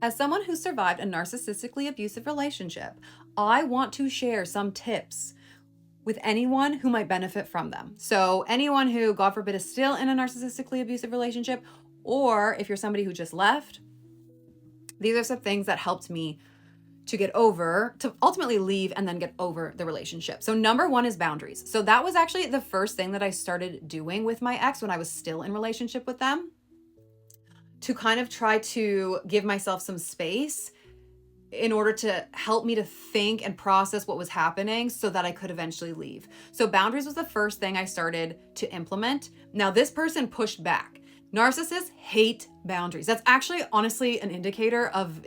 As someone who survived a narcissistically abusive relationship, I want to share some tips with anyone who might benefit from them. So anyone who, God forbid, is still in a narcissistically abusive relationship, or if you're somebody who just left, these are some things that helped me to ultimately leave and then get over the relationship. So number one is boundaries. So that was actually the first thing that I started doing with my ex when I was still in relationship with them, to kind of try to give myself some space in order to help me to think and process what was happening so that I could eventually leave. So boundaries was the first thing I started to implement. Now, this person pushed back. Narcissists hate boundaries. That's actually honestly an indicator of,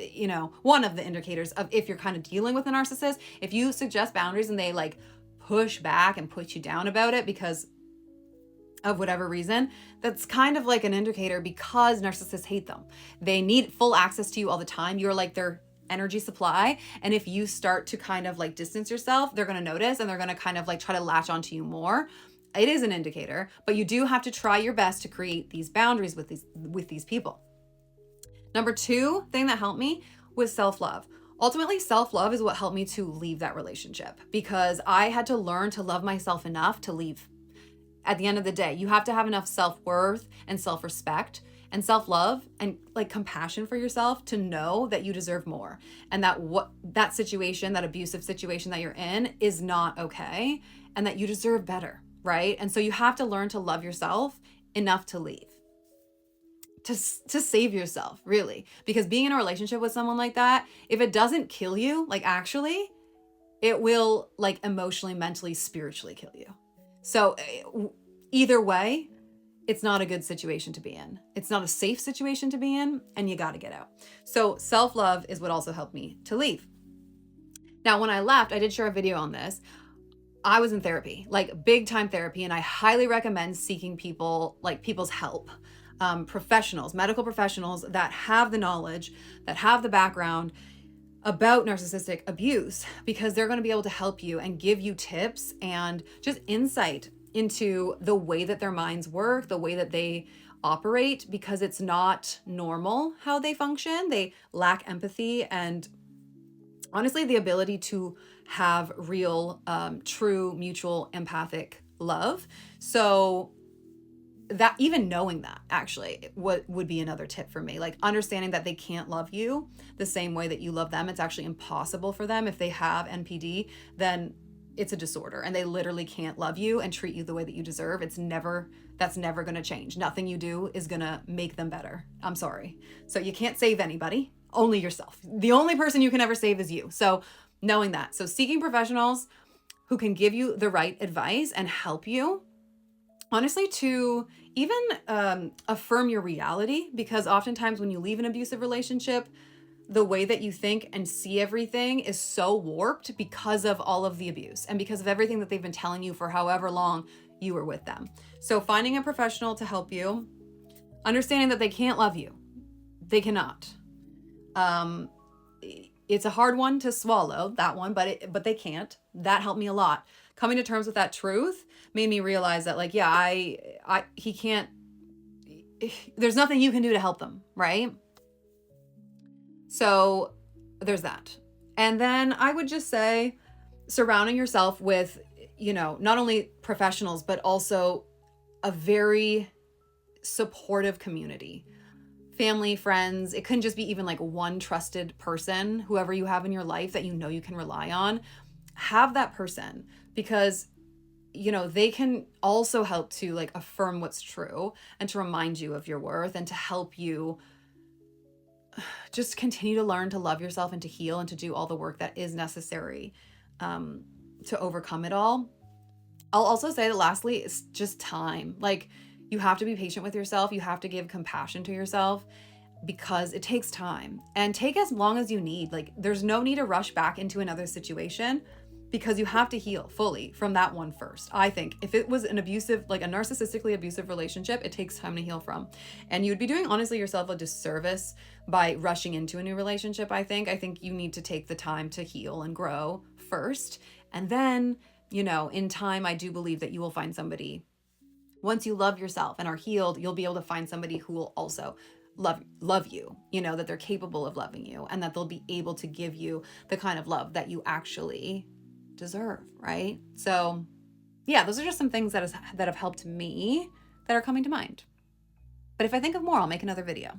one of the indicators of if you're kind of dealing with a narcissist. If you suggest boundaries and they like push back and put you down about it because of whatever reason, that's kind of like an indicator, because narcissists hate them. They need full access to you all the time. You're like their energy supply. And if you start to kind of like distance yourself, they're going to notice and they're going to kind of like try to latch onto you more. It is an indicator, but you do have to try your best to create these boundaries with these people. Number two thing that helped me was self-love. Ultimately, self-love is what helped me to leave that relationship, because I had to learn to love myself enough to leave. At the end of the day, you have to have enough self-worth and self-respect and self-love and like compassion for yourself to know that you deserve more, and that that situation, that abusive situation that you're in, is not okay, and that you deserve better, right? And so you have to learn to love yourself enough to leave, to save yourself, really. Because being in a relationship with someone like that, if it doesn't kill you, like actually, it will like emotionally, mentally, spiritually kill you. So either way, it's not a good situation to be in. It's not a safe situation to be in, and you got to get out. So self-love is what also helped me to leave. Now, when I left, I did share a video on this. I was in therapy, like big time therapy, and I highly recommend seeking people's help. Professionals, medical professionals that have the knowledge, that have the background about narcissistic abuse, because they're going to be able to help you and give you tips and just insight into the way that their minds work, the way that they operate, because it's not normal how they function. They lack empathy and honestly the ability to have real, true, mutual, empathic love. So that, even knowing that, actually what would be another tip for me, like understanding that they can't love you the same way that you love them. It's actually impossible for them. If they have NPD, then it's a disorder and they literally can't love you and treat you the way that you deserve. That's never going to change. Nothing you do is going to make them better. I'm sorry. So you can't save anybody, only yourself. The only person you can ever save is you. So knowing that. So seeking professionals who can give you the right advice and help you, honestly, to even affirm your reality, because oftentimes when you leave an abusive relationship, the way that you think and see everything is so warped because of all of the abuse and because of everything that they've been telling you for however long you were with them. So finding a professional to help you, understanding that they can't love you. They cannot. It's a hard one to swallow, that one, but they can't. That helped me a lot. Coming to terms with that truth made me realize that, like, yeah, he can't, there's nothing you can do to help them, right? So there's that. And then I would just say surrounding yourself with, not only professionals, but also a very supportive community, family, friends. It couldn't just be even like one trusted person, whoever you have in your life that you can rely on. Have that person, because they can also help to like affirm what's true and to remind you of your worth and to help you just continue to learn to love yourself and to heal and to do all the work that is necessary to overcome it all. I'll also say that lastly, it's just time. Like, you have to be patient with yourself. You have to give compassion to yourself, because it takes time, and take as long as you need. Like, there's no need to rush back into another situation, because you have to heal fully from that one first. I think if it was an abusive, like a narcissistically abusive relationship, it takes time to heal from. And you'd be doing, honestly, yourself a disservice by rushing into a new relationship. I think you need to take the time to heal and grow first. And then, in time, I do believe that you will find somebody. Once you love yourself and are healed, you'll be able to find somebody who will also love you, you know, that they're capable of loving you, and that they'll be able to give you the kind of love that you actually deserve, right? So yeah, those are just some things that have helped me that are coming to mind. But if I think of more, I'll make another video.